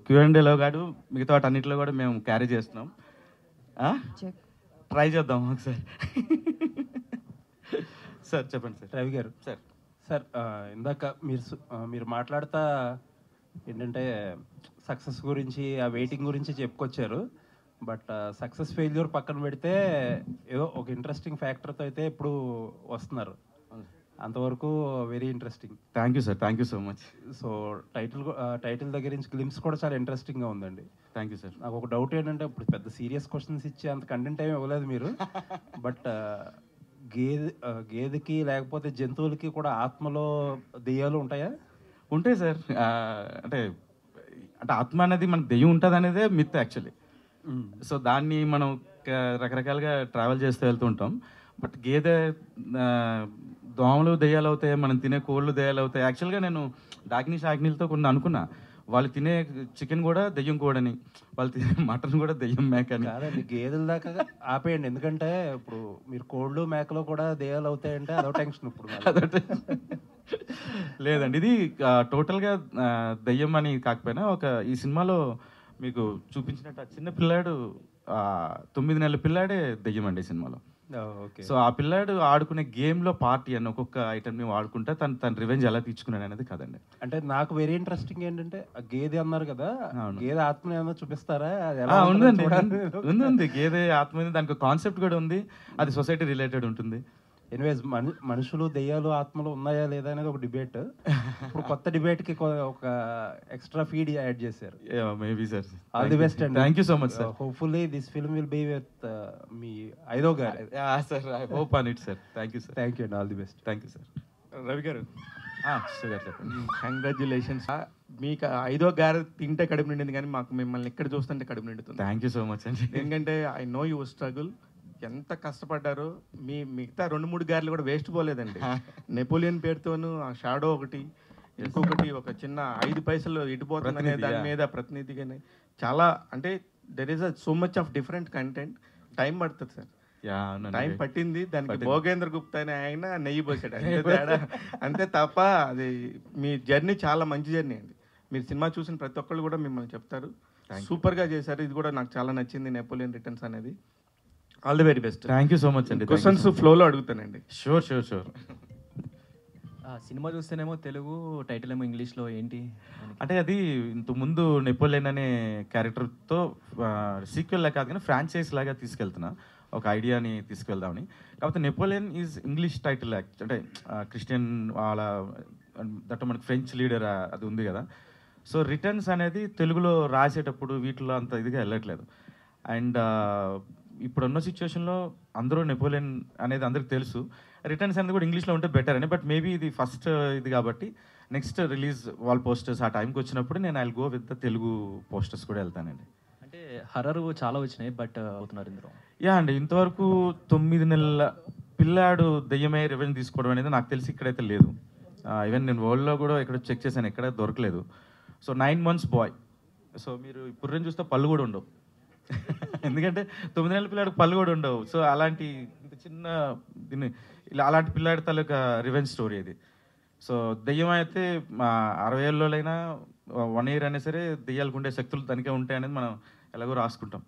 క్యూఎండేలో కాదు మిగతా వాటన్నిటిలో కూడా మేము క్యారీ చేస్తున్నాం. చెక్ ట్రై చేద్దాం ఒకసారి. సార్ చెప్పండి సార్. రవి గారు సార్ సార్ ఇందాక మీరు మాట్లాడుతా ఏంటంటే సక్సెస్ గురించి ఆ వెయిటింగ్ గురించి చెప్పుకొచ్చారు. బట్ సక్సెస్ ఫెయిల్యూర్ పక్కన పెడితే ఏదో ఒక ఇంట్రెస్టింగ్ ఫ్యాక్టర్తో అయితే ఇప్పుడు వస్తున్నారు. అంతవరకు very interesting. Thank you sir, thank you so much. So title దగ్గర నుంచి గ్లిమ్స్ కూడా చాలా ఇంట్రెస్టింగ్గా ఉందండి. Thank you sir. నాకు ఒక డౌట్ ఏంటంటే ఇప్పుడు పెద్ద సీరియస్ క్వశ్చన్స్ ఇచ్చి అంత కంటెంట్ ఏమి ఇవ్వలేదు మీరు. బట్ గేదెకి లేకపోతే జంతువులకి కూడా ఆత్మలో దెయ్యాలు ఉంటాయా? ఉంటాయి సార్. అంటే అంటే ఆత్మ అనేది మనకు దెయ్యం ఉంటుంది అనేదే మిత్ యాక్చువల్లీ. సో దాన్ని మనం రకరకాలుగా ట్రావెల్ చేస్తూ వెళ్తూ ఉంటాం. బట్ గేదె దోమలు దెయ్యాలు అవుతాయి, మనం తినే కోళ్ళు దెయ్యాలు అవుతాయి. యాక్చువల్గా నేను డాకిని షాకినీలతో కొన్ని అనుకున్నా, వాళ్ళు తినే చికెన్ కూడా దెయ్యం కోడని, వాళ్ళు తినే మటన్ కూడా దెయ్యం మేక అని. కాదండి, గేదెల దాకా ఆపేయండి. ఎందుకంటే ఇప్పుడు మీరు కోళ్ళు మేకలో కూడా దెయ్యాలు అవుతాయంటే అదో టెన్షన్ ఇప్పుడు. లేదండి, ఇది టోటల్గా దెయ్యం అని కాకపోయినా ఈ సినిమాలో మీకు చూపించినట్టు ఆ చిన్న పిల్లాడు 9 నెలల పిల్లాడే దెయ్యం అండి ఈ సినిమాలో. సో ఆ పిల్లాడు ఆడుకునే గేమ్లో పార్టీ అని ఒక్కొక్క ఐటమ్ని వాడుకుంటా తన రివెంజ్ ఎలా తీర్చుకున్నాడు అనేది కదండి. అంటే నాకు వెరీ ఇంట్రెస్టింగ్ ఏంటంటే ఆ గేదె అన్నారు కదా, గేదె ఆత్మని ఏమన్నా చూపిస్తారా? ఉందండి, ఉంది గేదె ఆత్మ, దానికి కాన్సెప్ట్ కూడా ఉంది. అది సొసైటీ రిలేటెడ్ ఉంటుంది. ఎనీవేస్, మనుషులు దెయ్యాలు ఆత్మలు ఉన్నాయా లేదా అనేది ఒక డిబేట్. ఇప్పుడు కొత్త డిబేట్కి ఒక ఎక్స్ట్రా ఫీడ్ యాడ్ చేశారు. Maybe sir. All the best అండి. Thank you so much sir. Hopefully this film will be with me ఐదో గారు. Sir I hope on it sir. Thank you sir. Thank you అండి. All the best. Thank you sir. Ravi గారు, sir చెప్పండి. Congratulations. మీకు 5వ గారు తింటే కడుపు నిండింది, కానీ మాకు మిమ్మల్ని ఇక్కడ చూస్తుంటే కడుపు నిండుతుంది. థ్యాంక్ యూ సో మచ్ అండి. ఎందుకంటే ఐ నో యువర్ స్ట్రగుల్, ఎంత కష్టపడ్డారో. మిగతా 2-3 గారెలు కూడా వేస్ట్ పోలేదండి. నెపోలియన్ పేరుతోనూ ఆ షాడో ఒకటి, ఇంకొకటి ఒక చిన్న 5 పైసలు ఇటుపోతుందనే దాని మీద ప్రతినిధిగానే చాలా, అంటే there is so much of different content. Time పడుతుంది సార్, టైం పట్టింది. దానికి భోగేంద్ర గుప్తా అనే ఆయన నెయ్యి పోసాడు అంతే తేడా, అంతే తప్ప అది మీ జర్నీ చాలా మంచి జర్నీ అండి. మీరు సినిమా చూసిన ప్రతి ఒక్కళ్ళు కూడా మిమ్మల్ని చెప్తారు సూపర్గా చేశారు. ఇది కూడా నాకు చాలా నచ్చింది, నెపోలియన్ రిటర్న్స్ అనేది. All the very best. Thank you so much అండి. క్వశ్చన్స్ ఫ్లోలో అడుగుతానండి. షూర్. సినిమా చూస్తేనేమో తెలుగు, టైటిల్ ఏమో ఇంగ్లీష్లో, ఏంటి అంటే అది ఇంతకుముందు నెపోలియన్ అనే క్యారెక్టర్తో సీక్వెల్ కాదు కానీ ఫ్రాంచైజ్ లాగా తీసుకెళ్తున్నా, ఒక ఐడియాని తీసుకెళ్దామని. కాకపోతే నెపోలియన్ ఈజ్ ఇంగ్లీష్ టైటిల్. అంటే క్రిస్టియన్ వాళ్ళ దట్ మనకి ఫ్రెంచ్ లీడర్ అది ఉంది కదా. సో రిటర్న్స్ అనేది తెలుగులో రాసేటప్పుడు వీటిలో అంత ఇదిగా వెళ్ళట్లేదు. అండ్ ఇప్పుడున్న సిచ్యువేషన్లో అందరూ నెపోలియన్ అనేది అందరికి తెలుసు, రిటర్న్స్ అనేది కూడా ఇంగ్లీష్లో ఉంటే బెటర్ అని. బట్ మేబీ ఇది ఫస్ట్ ఇది కాబట్టి నెక్స్ట్ రిలీజ్ వాల్ పోస్టర్స్ ఆ టైంకి వచ్చినప్పుడు నేను I go with the Telugu posters కూడా వెళ్తానండి. అంటే హర్రర్ చాలా వచ్చినాయి, బట్ అవుతున్నారు ఇందులో. అండి, ఇంతవరకు 9 నెలల పిల్లాడు దెయ్యమే రివెంజ్ తీసుకోవడం అనేది నాకు తెలిసి ఇక్కడైతే లేదు. ఈవెన్ నేను వరల్డ్లో కూడా ఇక్కడ చెక్ చేశాను, ఎక్కడ దొరకలేదు. So 9 months bye. సో మీరు ఇప్పుడు చూస్తే పళ్ళు కూడా ఉండవు. ఎందుకంటే 9 నెలల పిల్లాడికి పళ్ళు కూడా ఉండవు. సో అలాంటి ఇంత చిన్న దీన్ని అలాంటి పిల్లాడి తాలూకా రివెంజ్ స్టోరీ ఇది. సో దెయ్యం అయితే 60 ఏళ్ళలోనైనా 1 year అయినా సరే దెయ్యాలకు ఉండే శక్తులు దానికే ఉంటాయి అనేది మనం ఎలాగో రాసుకుంటాం.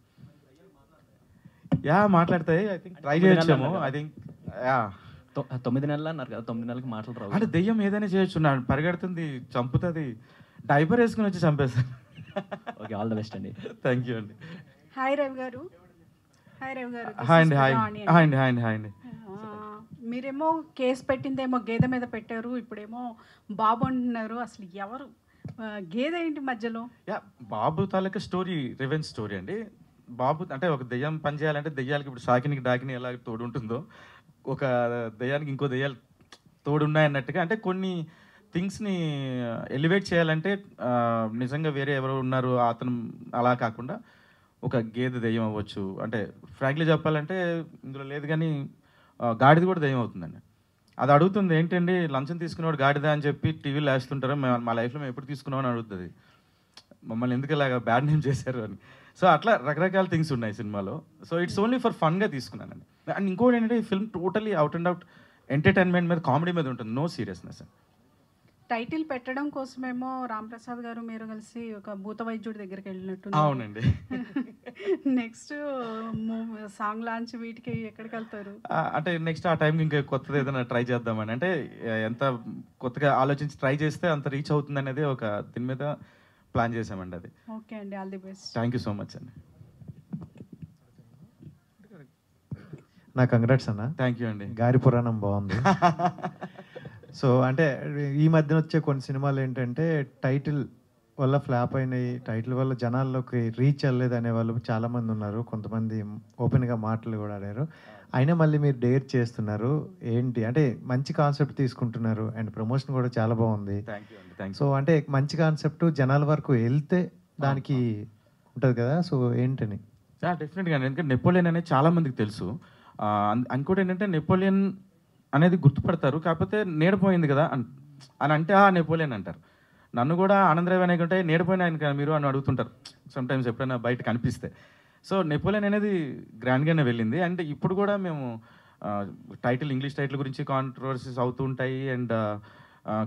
మాట్లాడతాయి. ఐ థింక్ ట్రై చేయొచ్చాము. ఐ థింక్ 9 నెలలు అన్నారు కదా, 9 నెలలకు మాటలు రావు. అంటే దెయ్యం ఏదైనా చేయొచ్చు, పరిగెడుతుంది, చంపుతుంది, డైపర్ వేసుకుని వచ్చి చంపేస్తాను. ఓకే, ఆల్ ద బెస్ట్ అండి. థ్యాంక్ యూ అండి. హాయ్ రవి గారు. హాయ్ అండి. మీరేమో కేసు పెట్టిందేమో గేదె మీద పెట్టారు, ఇప్పుడేమో బాబు అంటున్నారు. అసలు ఎవరు గేదె ఏంటి మధ్యలో? బాబు తాలూకా స్టోరీ రివెంజ్ స్టోరీ అండి. బాబు అంటే ఒక దెయ్యం పని చేయాలంటే దెయ్యాలకి ఇప్పుడు షాకినికి డాకిని ఎలా తోడు ఉంటుందో, ఒక దెయ్యానికి ఇంకో దెయ్యాలు తోడు ఉన్నాయన్నట్టుగా, అంటే కొన్ని థింగ్స్ని ఎలివేట్ చేయాలంటే నిజంగా వేరే ఎవరు ఉన్నారు అతను అలా కాకుండా ఒక గేదె దెయ్యం అవ్వచ్చు. అంటే ఫ్రాంక్లీ చెప్పాలంటే ఇందులో లేదు కానీ గాడిది కూడా దెయ్యం అవుతుందండి. అది అడుగుతుంది, ఏంటండి లంచం తీసుకునేవాడు గాడిద అని చెప్పి టీవీలో వేస్తుంటారో, మా లైఫ్లో మేము ఎప్పుడు తీసుకున్నామని అడుగుతుంది, మమ్మల్ని ఎందుకు ఇలాగ బ్యాడ్ నేమ్ చేశారు అని. సో అట్లా రకరకాల థింగ్స్ ఉన్నాయి సినిమాలో. సో ఇట్స్ ఓన్లీ ఫర్ ఫన్గా తీసుకున్నానండి. అండ్ ఇంకోటి ఏంటంటే ఈ film totally out and out entertainment మీద, కామెడీ మీద ఉంటుంది, నో సీరియస్నెస్. టైటిల్ పెట్టడం కోసమేమో రాంప్రసాద్ గారు మీరు కలిసి ఒక భూత వైద్యుడి దగ్గరికి వెళ్ళినట్టు. అవునండి. నెక్స్ట్ సాంగ్ లాంచ్ వీటికి ఎక్కడికి వెళ్తారు? అంటే నెక్స్ట్ ఆ టైంకి ఇంకా కొత్తది ఏదైనా ట్రై చేద్దామని, అంటే ఎంత కొత్తగా ఆలోచించి ట్రై చేస్తే అంత రీచ్ అవుతుంది అనేది ఒక దీని మీద ప్లాన్ చేసామండి. అది ఓకే అండి, all the best. Thank you so much అండి. నా కంగ్రాట్స్ అన్న. థ్యాంక్ యూ అండి. గారి పురాణం బాగుంది. సో అంటే ఈ మధ్యన వచ్చే కొన్ని సినిమాలు ఏంటంటే టైటిల్ వల్ల ఫ్లాప్ అయినాయి, టైటిల్ వల్ల జనాల్లోకి రీచ్ అవ్వలేదు అనే వాళ్ళు చాలామంది ఉన్నారు. కొంతమంది ఓపెన్గా మాటలు కూడా ఆడారు. అయినా మళ్ళీ మీరు డేర్ చేస్తున్నారు ఏంటి అంటే మంచి కాన్సెప్ట్ తీసుకుంటున్నారు అండ్ ప్రమోషన్ కూడా చాలా బాగుంది. థ్యాంక్ యూ అండి. Thank you. సో అంటే మంచి కాన్సెప్ట్ జనాల వరకు వెళ్తే దానికి ఉంటుంది కదా, సో ఏంటని? డెఫినెట్గా, ఎందుకంటే నెపోలియన్ అనేది చాలా మందికి తెలుసు. ఇంకోటి ఏంటంటే నెపోలియన్ అనేది గుర్తుపడతారు, కాకపోతే నీడపోయింది కదా అని అంటే నెపోలియన్ అంటారు. నన్ను కూడా ఆనందరావు అనేకంటే నీడపోయిన ఆయన కదా మీరు అని అడుగుతుంటారు సమ్టైమ్స్ ఎప్పుడైనా బయట కనిపిస్తే. సో నెపోలియన్ అనేది గ్రాండ్గానే వెళ్ళింది. అండ్ ఇప్పుడు కూడా మేము టైటిల్ ఇంగ్లీష్ టైటిల్ గురించి కాంట్రవర్సీస్ అవుతూ ఉంటాయి అండ్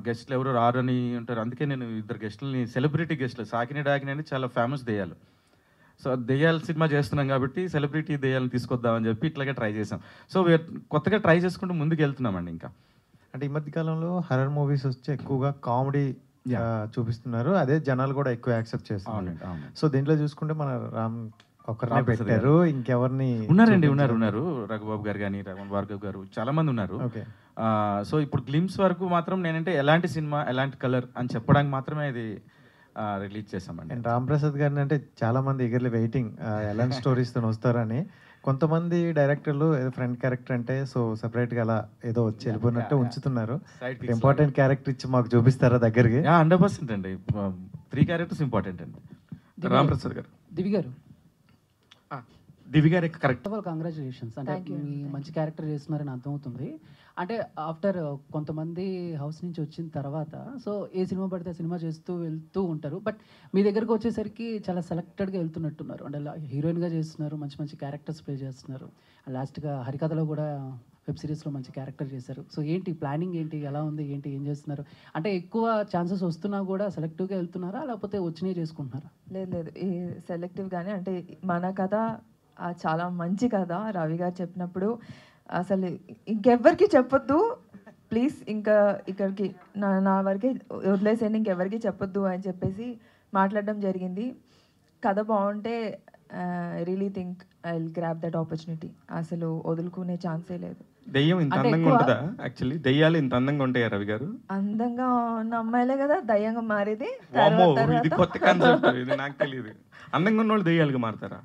గెస్ట్లు ఎవరు రారు అని ఉంటారు. అందుకే నేను 2 గెస్టులని, సెలబ్రిటీ గెస్టులు, సాకిని డాకిని అని చాలా ఫేమస్ దెయ్యాలు. సో దెయ్యాల సినిమా చేస్తున్నాం కాబట్టి సెలబ్రిటీ దెయ్యాలను తీసుకొద్దామని చెప్పి ఇట్లాగే ట్రై చేసాం. సో కొత్తగా ట్రై చేసుకుంటూ ముందుకు వెళ్తున్నామండి. ఇంకా అంటే ఈ మధ్య కాలంలో హర్రర్ మూవీస్ వచ్చి ఎక్కువగా కామెడీ చూపిస్తున్నారు, అదే జనాలు కూడా ఎక్కువ యాక్సెప్ట్ చేస్తున్నారు. సో దీంట్లో చూసుకుంటే మన రామ్ ఒకరినే పెట్టారు, ఇంకెవరిని? ఉన్నారు రఘుబాబు గారు కానీ రఘువన్ భార్గవ్ గారు చాలా మంది ఉన్నారు. సో ఇప్పుడు గ్లిమ్స్ వరకు మాత్రం నేనంటే ఎలాంటి సినిమా ఎలాంటి కలర్ అని చెప్పడానికి మాత్రమే ఇది రిలీజ్ చేసామండి. అండ్ రామ్ ప్రసాద్ గారిని అంటే చాలా మంది ఎగర్లీ వెయిటింగ్ ఎలాంటి స్టోరీస్ తో వస్తారని. కొంతమంది డైరెక్టర్లు ఏదో ఫ్రెండ్ క్యారెక్టర్ అంటే సో సెపరేట్ గా అలా ఏదో వచ్చి వెళ్ళిపోయినట్టు ఉంచుతున్నారు. ఇంపార్టెంట్ క్యారెక్టర్ ఇచ్చి మాకు చూపిస్తారా దగ్గరికి? 100% అండి. 3 క్యారెక్టర్స్ ఇంపార్టెంట్ అండి. రామ్ ప్రసాద్ గారు, దివి గారు కరెక్ట్. కంగ్రాచులేషన్స్. అంటే మీ మంచి క్యారెక్టర్ చేస్తున్నారని అర్థమవుతుంది. అంటే ఆఫ్టర్ కొంతమంది హౌస్ నుంచి వచ్చిన తర్వాత సో ఏ సినిమా పడితే ఆ సినిమా చేస్తూ వెళ్తూ ఉంటారు. బట్ మీ దగ్గరకు వచ్చేసరికి చాలా సెలెక్టెడ్గా వెళ్తున్నట్టున్నారు. అంటే హీరోయిన్గా చేస్తున్నారు, మంచి మంచి క్యారెక్టర్స్ ప్లే చేస్తున్నారు. లాస్ట్గా హరికథలో కూడా వెబ్ సిరీస్లో మంచి క్యారెక్టర్ చేశారు. సో ఏంటి ప్లానింగ్, ఏంటి ఎలా ఉంది, ఏంటి ఏం చేస్తున్నారు? అంటే ఎక్కువ ఛాన్సెస్ వస్తున్నా కూడా సెలెక్టివ్గా వెళ్తున్నారా లేకపోతే వచ్చినవి చేసుకుంటున్నారా? లేదు, ఈ సెలెక్టివ్గానే. అంటే మన కథ చాలా మంచి కథ. రవి గారు చెప్పినప్పుడు అసలు ఇంకెవ్వరికి చెప్పొద్దు ప్లీజ్, ఇంకా ఇక్కడికి నా వరకే వదిలేసేయండి, ఇంకెవరికి చెప్పొద్దు అని చెప్పేసి మాట్లాడడం జరిగింది. కథ బాగుంటే really think I will grab that opportunity. అసలు వదులుకునే ఛాన్సే లేదు. దెయ్యం ఇంత అందంగా ఉంటుందా? యాక్చువల్లీ దెయ్యాలు ఇంత అందంగా ఉంటాయా రవి గారు? అందంగా ఉన్న అమ్మాయిలే కదా దయ్యంగా మారేది. ఇది కొత్త కాన్సెప్ట్, ఇది నాకు తెలియదు. అందంగా ఉన్న వాళ్ళు దెయ్యాలుగా మారుతారా?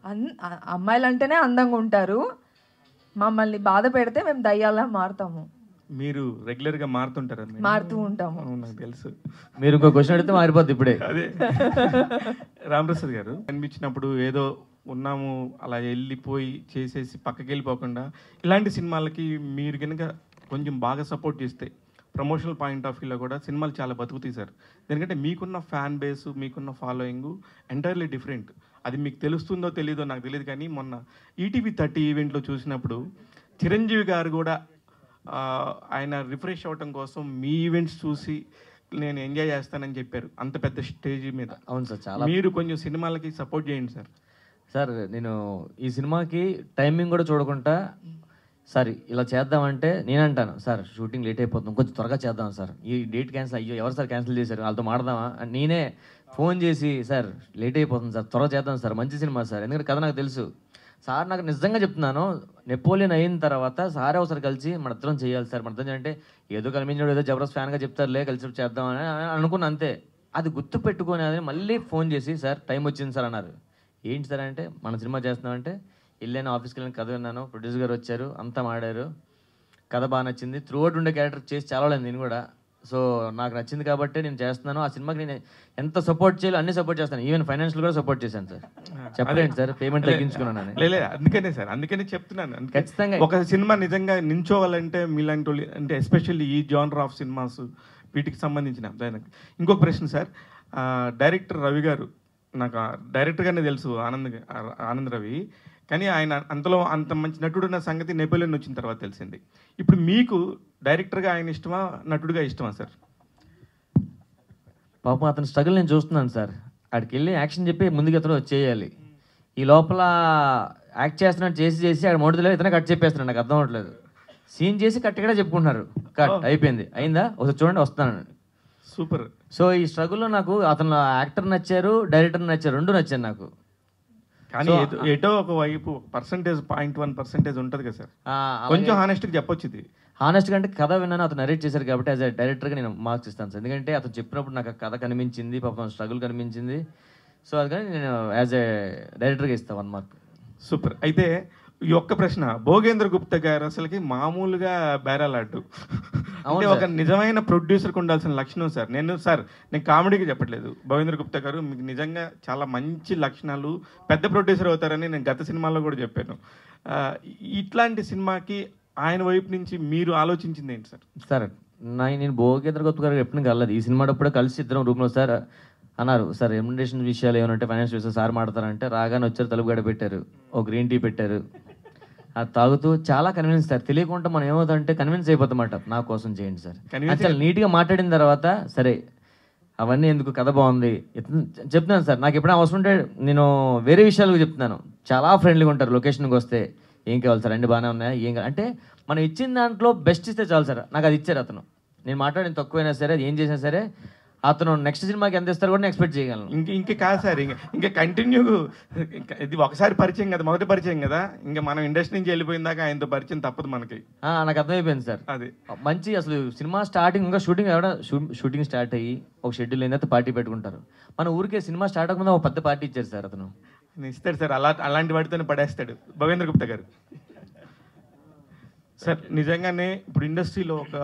అమ్మాయిలు అంటేనే అందంగా ఉంటారు. మమ్మల్ని బాధ పెడితే మేము దయ్యాలా మారుతాము. మీరు రెగ్యులర్ గా మారుతుంటారా? మారుతూ ఉంటాము. నాకు తెలుసు. మీరు ఇంకో క్వశ్చన్ అడిగితే మారిపోద్ది ఇప్పుడే. అదే రామప్రసాద్ గారు, కనిపించినప్పుడు ఏదో ఉన్నాము అలా వెళ్ళిపోయి చేసేసి పక్కకి వెళ్ళిపోకుండా ఇలాంటి సినిమాలకి మీరు కనుక కొంచెం బాగా సపోర్ట్ చేస్తే ప్రమోషనల్ పాయింట్ ఆఫ్ వ్యూలో కూడా సినిమాలు చాలా బతుకుతాయి సార్. ఎందుకంటే మీకున్న ఫ్యాన్ బేసు, మీకున్న ఫాలోయింగ్ ఎంటైర్లీ డిఫరెంట్. అది మీకు తెలుస్తుందో తెలీదో నాకు తెలియదు, కానీ మొన్న ఈటీవీ 30 ఈవెంట్లో చూసినప్పుడు చిరంజీవి గారు కూడా ఆయన రిఫ్రెష్ అవ్వటం కోసం మీ ఈవెంట్స్ చూసి నేను ఎంజాయ్ చేస్తానని చెప్పారు అంత పెద్ద స్టేజ్ మీద. అవును సార్, చాలా. మీరు కొంచెం సినిమాలకి సపోర్ట్ చేయండి సార్. సార్ నేను ఈ సినిమాకి టైమింగ్ కూడా చూడకుండా సార్ ఇలా చేద్దామంటే నేను అంటాను సార్ షూటింగ్ లేట్ అయిపోతుంది, కొంచెం త్వరగా చేద్దాం సార్, ఈ డేట్ క్యాన్సిల్, అయ్యో ఎవరు సార్ క్యాన్సిల్ చేశారు, వాళ్ళతో మాడదామా అని నేనే ఫోన్ చేసి సార్ లేట్ అయిపోతుంది సార్, త్వరగా చేద్దాం సార్, మంచి సినిమా సార్, ఎందుకంటే కథ నాకు తెలుసు సార్, నాకు నిజంగా చెప్తున్నాను, నెపోలియన్ అయిన తర్వాత సారే ఒకసారి కలిసి మన ఇద్దరం చేయాలి సార్, మన ఇద్దరం అంటే ఏదో కనిపించాడు ఏదో జబర్దస్త్ ఫ్యాన్గా చెప్తారులే కలిసి చేద్దాం అని అనుకున్నా అంతే. అది గుర్తు పెట్టుకొని అది మళ్ళీ ఫోన్ చేసి సార్ టైం వచ్చింది సార్ అన్నారు. ఏంటి సార్ అంటే మన సినిమా చేస్తున్నామంటే వెళ్ళాను, ఆఫీస్కి వెళ్ళిన కథ విన్నాను, ప్రొడ్యూసర్ గారు వచ్చారు, అంతా మాడారు, కథ బాగా నచ్చింది, త్రూ అవుట్ ఉండే క్యారెక్టర్ చేసి చాలలేదు నేను కూడా. సో నాకు నచ్చింది కాబట్టి నేను చేస్తున్నాను. ఆ సినిమాకి నేను ఎంత సపోర్ట్ చేయాలో అన్ని సపోర్ట్ చేస్తాను, ఈవెన్ ఫైనాన్షియల్ కూడా సపోర్ట్ చేశాను సార్. చెప్పలేండి సార్, పేమెంట్ తగ్గించుకున్నాను. అందుకనే సార్, అందుకనే చెప్తున్నాను. ఖచ్చితంగా ఒక సినిమా నిజంగా నించోవాలంటే మీలాంటి వాళ్ళు అంటే ఎస్పెషల్లీ ఈ జానర్ ఆఫ్ సినిమాస్ వీటికి సంబంధించిన దానికి. ఇంకొక ప్రశ్న సార్, డైరెక్టర్ రవి గారు, నాకు డైరెక్టర్గానే తెలుసు ఆనంద్ రవి, కానీ ఆయన అంతలో అంత మంచి నటుడు ఉన్న సంగతి నెపోలియన్ వచ్చిన తర్వాత తెలిసింది. ఇప్పుడు మీకు డైరెక్టర్గా ఆయన ఇష్టమా, నటుడిగా ఇష్టమా సార్? పాపం అతని స్ట్రగుల్ నేను చూస్తున్నాను సార్. అక్కడికి వెళ్ళి యాక్షన్ చెప్పి ముందుకు ఇతను చేయాలి. ఈ లోపల యాక్ట్ చేస్తున్నాడు, చేసి ఆడ మోడీలో ఇతనే కట్ చెప్పేస్తున్నాడు. నాకు అర్థం అవ్వట్లేదు. సీన్ చేసి కరెక్ట్గా చెప్పుకుంటున్నారు, కట్ అయిపోయింది, అయిందా ఒకసారి చూడండి వస్తాను. సూపర్. సో ఈ స్ట్రగుల్లో నాకు అతను యాక్టర్ నచ్చారు, డైరెక్టర్ నచ్చారు, రెండు నచ్చారు నాకు. కానీ ఎటో ఒక వైపు పర్సంటేజ్ 0.1% ఉంటుంది కదా సార్, కొంచెం హానెస్ట్గా చెప్పొచ్చు. ఇది హానెస్ట్గా అంటే కథ విన్నాను, అతను నరేట్ చేశారు కాబట్టి యాజ్ అ డైరెక్టర్గా నేను మార్క్స్ ఇస్తాను సార్. ఎందుకంటే అతను చెప్పినప్పుడు నాకు కథ కనిపించింది, పాపం స్ట్రగుల్ కనిపించింది. సో అందుకని నేను యాజ్ ఎ డైరెక్టర్గా ఇస్తాను 1 మార్క్. సూపర్. అయితే ఈ ఒక్క ప్రశ్న, భోగేంద్ర గుప్తా గారు అసలుకి మామూలుగా బేరాలాడ్డు. అంటే ఒక నిజమైన ప్రొడ్యూసర్కి ఉండాల్సిన లక్షణం సార్. నేను కామెడీకి చెప్పట్లేదు. భోగేంద్ర గుప్తా గారు మీకు నిజంగా చాలా మంచి లక్షణాలు, పెద్ద ప్రొడ్యూసర్ అవుతారని నేను గత సినిమాల్లో కూడా చెప్పాను. ఇట్లాంటి సినిమాకి ఆయన వైపు నుంచి మీరు ఆలోచించింది ఏంటి సార్? సార్ నేను భోగేంద్ర గుప్తా గారు ఎప్పుడు కలలేదు. ఈ సినిమా అప్పుడే కలిసి ఇద్దరం రూమ్లో సార్ అన్నారు, సార్ రెమ్యునరేషన్ విషయాలు ఏమంటే ఫైనాన్షియల్ విషయాలు సార్ మాడతారంటే రాగానే వచ్చారు, తలుపు గడ పెట్టారు, ఒక గ్రీన్ టీ పెట్టారు, అది తాగుతూ చాలా కన్విన్స్ సార్. తెలియకుండా మనం ఏమవుతుందంటే కన్విన్స్ అయిపోతామట, నా కోసం చేయండి సార్. చాలా నీట్గా మాట్లాడిన తర్వాత సరే అవన్నీ ఎందుకు, కథ బాగుంది చెప్తున్నాను సార్. నాకు ఎప్పుడైనా అవసరం ఉంటే నేను వేరే విషయాలు చెప్తున్నాను. చాలా ఫ్రెండ్లీగా ఉంటారు. లొకేషన్కి వస్తే ఏం కావాలి సార్, అన్ని బాగానే ఉన్నాయా, ఏం కావాలి అంటే మనం ఇచ్చిన దాంట్లో బెస్ట్ ఇస్తే చాలు సార్. నాకు అది ఇచ్చారు అతను. నేను మాట్లాడిన తక్కువైనా సరే, అది ఏం చేసినా సరే అతను నెక్స్ట్ సినిమాకి ఎంత ఇస్తారు కూడా ఎక్స్పెక్ట్ చేయగలను. ఇంకా కాదు సార్, ఇంకా కంటిన్యూ. ఇది ఒకసారి పరిచయం కదా, మొదటి పరిచయం కదా, ఇంకా మనం ఇండస్ట్రీ నుంచి వెళ్ళిపోయిన దాకా ఆయనతో పరిచయం తప్పదు మనకి. నాకు అర్థమైపోయింది సార్. అది మంచి అసలు సినిమా స్టార్టింగ్ ఇంకా షూటింగ్ స్టార్ట్ అయ్యి ఒక షెడ్యూల్ అయిన తర్వాత పార్టీ పెట్టుకుంటారు. మన ఊరికే సినిమా స్టార్ట్ అవ్వకుండా ఒక పెద్ద పార్టీ ఇచ్చారు సార్ అతను. ఇస్తాడు సార్, అలాంటి వాటితోనే పడేస్తాడు భోగేంద్ర గుప్తా గారు. సార్ నిజంగానే ఇప్పుడు ఇండస్ట్రీలో ఒక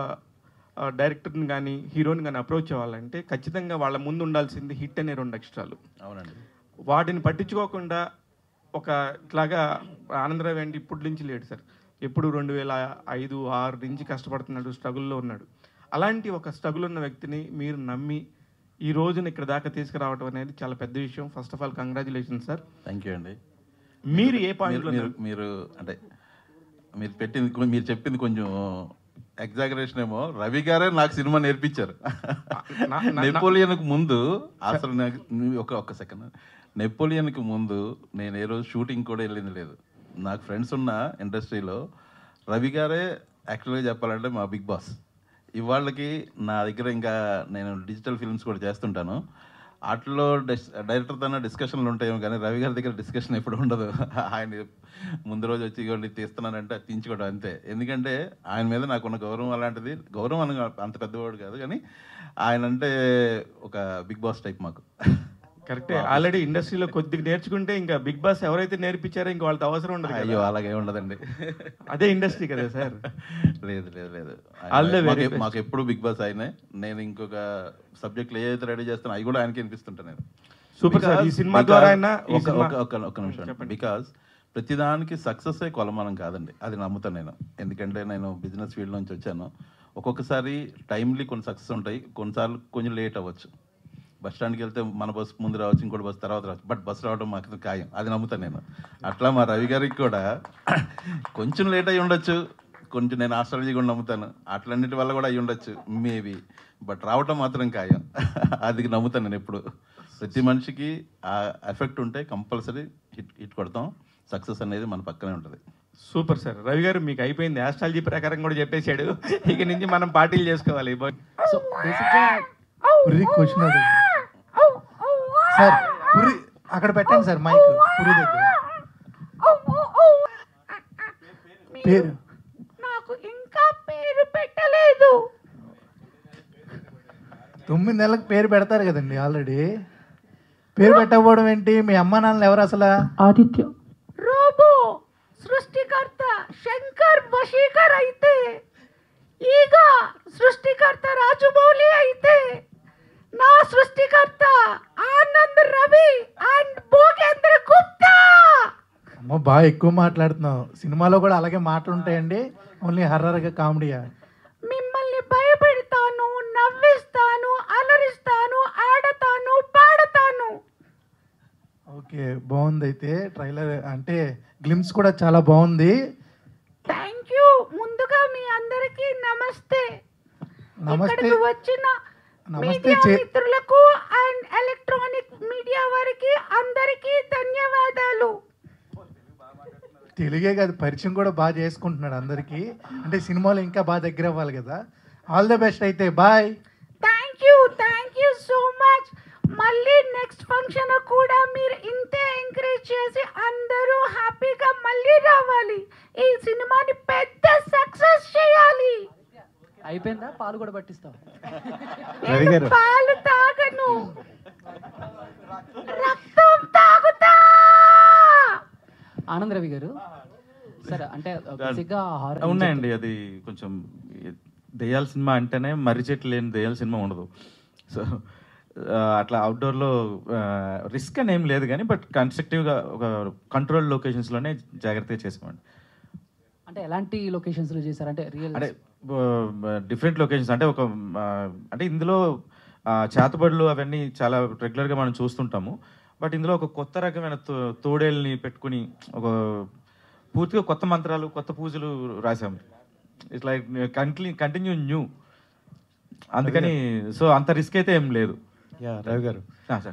డైరెక్టర్ని కానీ హీరోని కానీ అప్రోచ్ అవ్వాలంటే ఖచ్చితంగా వాళ్ళ ముందు ఉండాల్సింది హిట్ అనే 2 ఎక్స్ట్రాలు. అవునండి. వాటిని పట్టించుకోకుండా ఒక ఇట్లాగా ఆనందరావు అండి ఇప్పటి నుంచి లేడు సార్, ఎప్పుడు 2005-6 నుంచి కష్టపడుతున్నాడు, స్ట్రగుల్లో ఉన్నాడు. అలాంటి ఒక స్ట్రగుల్ ఉన్న వ్యక్తిని మీరు నమ్మి ఈ రోజున ఇక్కడ దాకా తీసుకురావడం అనేది చాలా పెద్ద విషయం. First of all congratulation sir. Thank you అండి. మీరు ఏ పాయింట్లో మీరు అంటే మీరు చెప్పింది కొంచెం ఎగ్జాగరేషన్ ఏమో. రవి గారే నాకు సినిమా నేర్పించారు. నెపోలియన్కి ముందు అసలు నాకు ఒక సెకండ్, నెపోలియన్కి ముందు నేను ఏ రోజు షూటింగ్ కూడా వెళ్ళింది లేదు. నాకు ఫ్రెండ్స్ ఉన్న ఇండస్ట్రీలో రవి గారే యాక్చువల్గా చెప్పాలంటే మా బిగ్ బాస్. ఇవాళకి నా దగ్గర ఇంకా నేను డిజిటల్ ఫిల్మ్స్ కూడా చేస్తుంటాను. వాటిలో డైరెక్టర్తో డిస్కషన్లు ఉంటాయేమో కానీ రవి గారి దగ్గర డిస్కషన్ ఎప్పుడు ఉండదు. ఆయన ముందు రోజు వచ్చి ఇవ్వండి తీస్తున్నానంటే తీయించుకోవడం అంతే. ఎందుకంటే ఆయన మీద నాకున్న గౌరవం అలాంటిది. గౌరవం అని అంత పెద్దవాడు కాదు కానీ ఆయన అంటే ఒక బిగ్ బాస్ టైప్ మాకు. కరెక్టే. ఆల్రెడీ ఇండస్ట్రీలో కొద్దిగా నేర్చుకుంటే ఇంకా బిగ్ బాస్ ఎవరైతే నేర్పించారో ఇంకా వాళ్ళతో అవసరం ఉండదు. అయ్యో అలాగే ఉండదండి, అదే ఇండస్ట్రీ కదా సార్. లేదు మాకు ఎప్పుడు బిగ్ బాస్ ఆయనే. నేను ఇంకొక సబ్జెక్టులు ఏదైతే రెడీ చేస్తానో అవి కూడా ఆయనకి వినిపిస్తుంటాను నేను. Super sir. ఈ సినిమా ద్వారా ఒక నిమిషం, బికాస్ ప్రతిదానికి సక్సెస్ కొలమానం కాదండి, అది నమ్ముతాను నేను. ఎందుకంటే నేను బిజినెస్ ఫీల్డ్ నుంచి వచ్చాను. ఒక్కొక్కసారి టైమ్లీ కొన్ని సక్సెస్ ఉంటాయి, కొన్నిసార్లు కొంచెం లేట్ అవ్వచ్చు. బస్ స్టాండ్కి వెళ్తే మన బస్సు ముందు రావచ్చు, ఇంకోటి బస్సు తర్వాత రావచ్చు, బట్ బస్సు రావడం మాకు ఖాయం, అది నమ్ముతాను నేను. అట్లా మా రవి గారికి కూడా కొంచెం లేట్ అయ్యి ఉండొచ్చు, కొంచెం నేను ఆస్ట్రాలజీ కూడా నమ్ముతాను, అట్లన్నిటి వల్ల కూడా అయ్యి ఉండొచ్చు మేబీ, బట్ రావటం మాత్రం ఖాయం, అది నమ్ముతాను నేను ఎప్పుడు. ప్రతి మనిషికి ఆ ఎఫెక్ట్ ఉంటే కంపల్సరీ హిట్ కొడతాం, సక్సెస్ అనేది మన పక్కనే ఉంటుంది. Super sir. రవి గారు మీకు అయిపోయింది, ఆస్ట్రాలజీ ప్రకారం కూడా చెప్పేశాడు, ఇక నుంచి మనం పార్టీలు చేసుకోవాలి. సో బేసిక్గా క్వశ్చన్ సార్, పురి అక్కడ పెట్టండి సార్ మైక్, పురి దగ్గర. పేరు నాకు ఇంకా పేరు పెట్టలేదు. 9 నెలలకు పేరు పెడతారు కదండి ఆల్రెడీ. పేరు పెట్టకపోవడం ఏంటి? మీ అమ్మ నాన్నలు ఎవరు అసలు? ఆదిత్య రోబో సృష్టికర్త శంకర్ వశీకర్ అయితే, ఈగ సృష్టికర్త రాజమౌళి అయితే, నా సృష్టికర్త ఆనంద్ రవి అండ్ భోగేంద్ర గుప్తా. అమ్మ బాగా ఎక్కువ మాట్లాడుతున్నావు. సినిమాలో కూడా అలాగే మాటలు ఉంటాయండి, ఓన్లీ హర్రర్గా కామెడీయా? మిమ్మల్ని భయపెడతాను, నవ్విస్తాను, అలరిస్తాను, ఆడతాను, పాడతాను. ఓకే, బాగుంది. అయితే ట్రైలర్ అంటే గ్లిమ్స్ కూడా చాలా బాగుంది. Thank you. ముందుగా మీ అందరికీ నమస్తే. నమస్తే. ఇక్కడికి వచ్చిన నమస్తే మిత్రులకు అండ్ ఎలక్ట్రానిక్ మీడియా వారికి అందరికీ ధన్యవాదాలు. తెలుగే కాదు, పరిచయం కూడా బాగా చేసుకుంటున్నాడు అందరికీ. అంటే సినిమాలో ఇంకా బాగా దగ్గర అవ్వాలి కదా. ఆల్ ద బెస్ట్ అయితే, bye. Thank you so much. మళ్ళీ నెక్స్ట్ ఫంక్షన్ కూడా మీరు ఇంతే ఎంకరేజ్ చేసి అందరూ హ్యాపీగా మళ్ళీ రావాలి. ఈ సినిమాని పెద్ద సక్సెస్ చేయాలి. అయిపోయిందా? పాలు కూడా పట్టిస్తావు? నేను పాలు తాగను, రక్తం తాగుతా. ఆనంద్ రవి గారు సరే, అంటే బేసిక్గా హారర్ ఉన్నాయండి. అది కొంచెం దెయ్యాల సినిమా అంటేనే మర్రి చెట్లు లేని దెయ్యాల సినిమా ఉండదు. సో అట్లా అవుట్డోర్లో రిస్క్ అని ఏం లేదు కానీ బట్ కన్స్ట్రక్టివ్గా ఒక కంట్రోల్ లొకేషన్స్లోనే జాగ్రత్తగా చేసామండి. అంటే ఎలాంటి లొకేషన్స్లో చేశారు? అంటే రియల్ అంటే డిఫరెంట్ లొకేషన్స్ అంటే ఒక అంటే ఇందులో చేతబడులు అవన్నీ చాలా రెగ్యులర్గా మనం చూస్తుంటాము. బట్ ఇందులో ఒక కొత్త రకమైన తోడేల్ని పెట్టుకుని ఒక పూర్తిగా కొత్త మంత్రాలు కొత్త పూజలు రాసాము. It's like continue new. అందుకని సో అంత రిస్క్ అయితే ఏం లేదు. రవి గారు,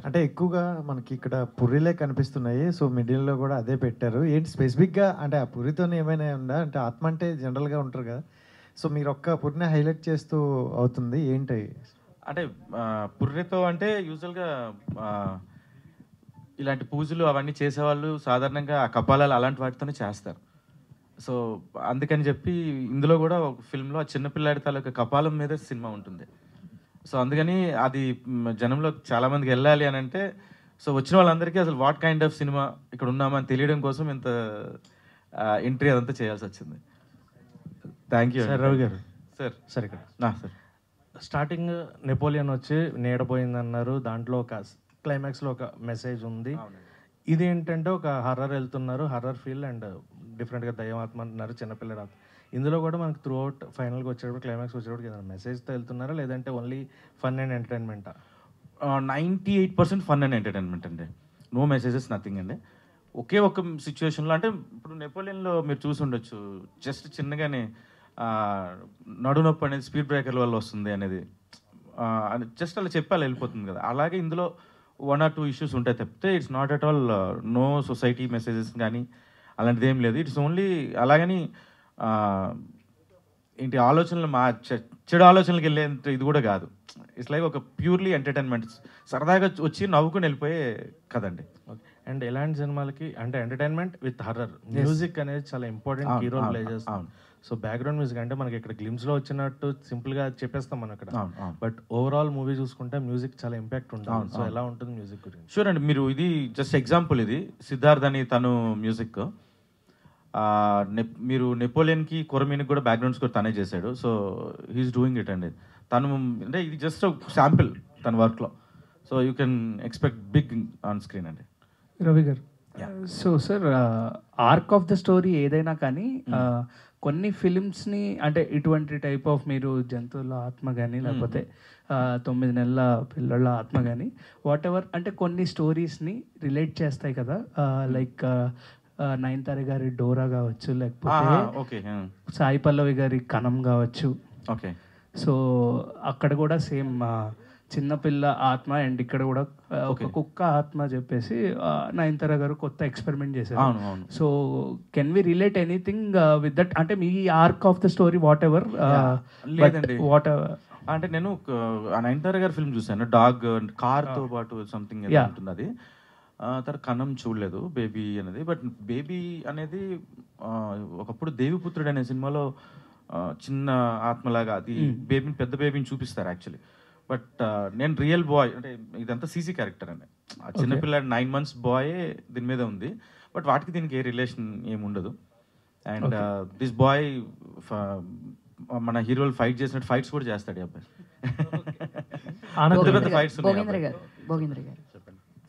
అంటే ఎక్కువగా మనకి ఇక్కడ పుర్రిలే కనిపిస్తున్నాయి. సో మిడిల్లో కూడా అదే పెట్టారు. ఏంటి స్పెసిఫిక్గా అంటే ఆ పుర్రితో ఏమైనా ఉందా? అంటే ఆత్మ అంటే జనరల్గా ఉంటారు కదా, సో మీరు ఒక్క పుర్రిని హైలైట్ చేస్తూ అవుతుంది ఏంటి? అంటే పుర్రెతో అంటే యూజువల్గా ఇలాంటి పూజలు అవన్నీ చేసేవాళ్ళు సాధారణంగా ఆ కపాలాలు అలాంటి వాటితోనే చేస్తారు. సో అందుకని చెప్పి ఇందులో కూడా ఒక ఫిల్మ్లో ఆ చిన్నపిల్లాడి తాలూకా కపాలం మీద సినిమా ఉంటుంది. సో అందుకని అది జనంలో చాలామందికి వెళ్ళాలి అని అంటే సో వచ్చిన వాళ్ళందరికీ అసలు వాట్ కైండ్ ఆఫ్ సినిమా ఇక్కడ ఉన్నామని తెలియడం కోసం ఇంత ఎంట్రీ అదంతా చేయాల్సి వచ్చింది. Thank you sir. రవి గారు సార్. సార్ ఇక్కడ సార్ స్టార్టింగ్ నెపోలియన్ వచ్చి నీడపోయిందన్నారు. దాంట్లో ఒక క్లైమాక్స్లో ఒక మెసేజ్ ఉంది. ఇది ఏంటంటే ఒక హర్రర్ వెళ్తున్నారు, హర్రర్ ఫీల్ అండ్ డిఫరెంట్గా దయ్యమాత్మ అంటున్నారు, చిన్నపిల్లడు ఆత్మ. ఇందులో కూడా మనకు త్రూ అవుట్ ఫైనల్గా వచ్చేటప్పుడు క్లైమాక్స్ వచ్చేటప్పుడు ఏదైనా మెసేజ్తో వెళ్తున్నారా లేదంటే ఓన్లీ ఫన్ అండ్ ఎంటర్టైన్మెంటా? 98% ఫన్ అండ్ ఎంటర్టైన్మెంట్ అండి. నో మెసేజెస్, నథింగ్ అండి. ఒకే ఒక సిచ్యువేషన్లో అంటే ఇప్పుడు నెపోలియన్లో మీరు చూసి ఉండొచ్చు, జస్ట్ చిన్నగానే నడునొప్పి అనేది స్పీడ్ బ్రేకర్ల వల్ల వస్తుంది అనేది జస్ట్ అలా చెప్పాలి వెళ్ళిపోతుంది కదా. అలాగే ఇందులో 1 or 2 ఇష్యూస్ ఉంటాయి తప్పితే it's not at all no society messages కానీ అలాంటిది ఏం లేదు. ఇట్స్ ఓన్లీ అలాగని ఏంటి ఆలోచనలు చెడు ఆలోచనలకు వెళ్ళేంత ఇది కూడా కాదు. ఇట్స్ లైక్ ఒక ప్యూర్లీ ఎంటర్టైన్మెంట్, సరదాగా వచ్చి నవ్వుకుని వెళ్ళిపోయే కదండి. అండ్ ఎలాంటి సినిమాలకి అంటే ఎంటర్టైన్మెంట్ విత్ హర్రర్ మ్యూజిక్ అనేది చాలా ఇంపార్టెంట్ కీ రోల్ ప్లే చేస్తుంది. సో బ్యాక్గ్రౌండ్ మ్యూజిక్ అంటే మనకి ఇక్కడ గ్లిమ్స్లో వచ్చినట్టు సింపుల్గా చెప్పేస్తాం మనం అక్కడ, బట్ ఓవరాల్ మూవీ చూసుకుంటే మ్యూజిక్ చాలా ఇంపాక్ట్ ఉంటుంది. సో ఎలా ఉంటుంది మ్యూజిక్ గురించి? షూర్ అండి. మీరు ఇది జస్ట్ ఎగ్జాంపుల్, ఇది సిద్ధార్థ్ అని తను మ్యూజిక్, మీరు నెపోలియన్కి కొరమీనికి కూడా బ్యాక్గ్రౌండ్ స్కోర్ తనే చేశాడు. సో హీఈస్ డూయింగ్ ఇట్ అండి. తను అంటే ఇది జస్ట్ శాంపిల్ తన వర్క్లో. So you can expect big on screen అండి. రవి గారు, so sir arc of the story ఏదైనా కానీ కొన్ని ఫిలిమ్స్ని అంటే ఇటువంటి టైప్ ఆఫ్ మీరు జంతువుల ఆత్మ కానీ లేకపోతే 9 నెలల పిల్లల ఆత్మ కానీ వాట్ ఎవర్ అంటే కొన్ని స్టోరీస్ని రిలేట్ చేస్తాయి కదా, లైక్ నయనతార గారి డోరా కావచ్చు, లేకపోతే సాయి పల్లవి గారి కణం కావచ్చు. ఓకే. సో అక్కడ కూడా సేమ్ చిన్నపిల్ల ఆత్మ అండ్ ఇక్కడ కూడా ఒక కుక్క ఆత్మ చెప్పేసి నయనతార గారు కొత్త ఎక్స్పెరిమెంట్ చేశారు. So can we relate anything with that? అంటే మీ arc of the story whatever లేదండి. వాట్ ఎవర్ అంటే నేను నయనతార గారి ఫిల్మ్ చూసాను, డాగ్ కార్తో పాటు సంథింగ్ ఉంటుంది. అది తర్వాత కన్నం చూడలేదు బేబీ అనేది. బట్ బేబీ అనేది ఒకప్పుడు దేవిపుత్రుడు అనే సినిమాలో చిన్న ఆత్మలాగా అది బేబీని పెద్ద బేబీని చూపిస్తారు యాక్చువల్లీ. బట్ నేను రియల్ బాయ్ అంటే ఇదంతా సీసీ క్యారెక్టర్ అండి. ఆ చిన్నపిల్లాడు 9 months బాయే దీని మీద ఉంది. బట్ వాటికి దీనికి ఏ రిలేషన్ ఏమి ఉండదు. అండ్ దిస్ బాయ్ మన హీరోలు ఫైట్ చేసినట్టు ఫైట్స్ కూడా చేస్తాడు ఈ అబ్బాయి. భోగేంద్ర గారు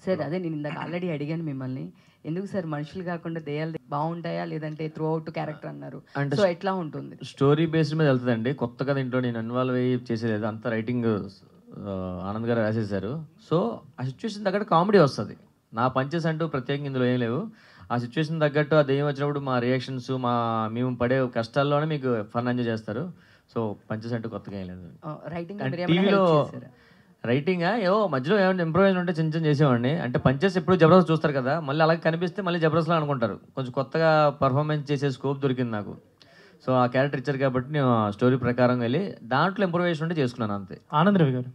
సార్, అదే నేను ఇందాక ఆల్రెడీ అడిగాను మిమ్మల్ని, ఎందుకు సార్ మనుషులు కాకుండా దెయ్యాలు బాగుంటాయా లేదంటే త్రూ అవుట్ క్యారెక్టర్ అన్నారు, సో ఎట్లా ఉంటుంది? స్టోరీ బేస్డ్ మీద వెళ్తుందండి. కొత్తగా దీంట్లో నేను ఇన్వాల్వ్ అయ్యి చేసేది అంతా రైటింగ్ ఆనంద్ గారు రాసేసారు. సో ఆ సిచ్యువేషన్ తగ్గట్టు కామెడీ వస్తుంది. నా పంచెస్ అంటూ ప్రత్యేకంగా ఇందులో ఏం లేవు. ఆ సిచ్యువేషన్ తగ్గట్టు ఆ దెయ్యం వచ్చినప్పుడు మా రియాక్షన్స్, మేము పడే కష్టాల్లోనే మీకు ఫన్ ఎంజాయ్ చేస్తారు. సో పంచెస్ అంటూ కొత్తగా ఏం లేదు. రైటింగ్ రైటింగ్ ఏవో మధ్యలో ఏమైనా ఇంప్రూవైజ్ ఉంటే చిన్న చిన్న చేసేవాడిని. అంటే పంచెస్ ఎప్పుడు జబర్దస్త్ చూస్తారు కదా, మళ్ళీ అలాగే కనిపిస్తే మళ్ళీ జబర్దస్త్లా అనుకుంటారు. కొంచెం కొత్తగా పర్ఫార్మెన్స్ చేసే స్కోప్ దొరికింది నాకు. సో ఆ క్యారెక్టర్ ఇచ్చారు కాబట్టి నేను స్టోరీ ప్రకారం వెళ్ళి దాంట్లో ఇంప్రూవైజేషన్ ఉంటే చేసుకున్నాను అంతే. ఆనంద్ రవి గారు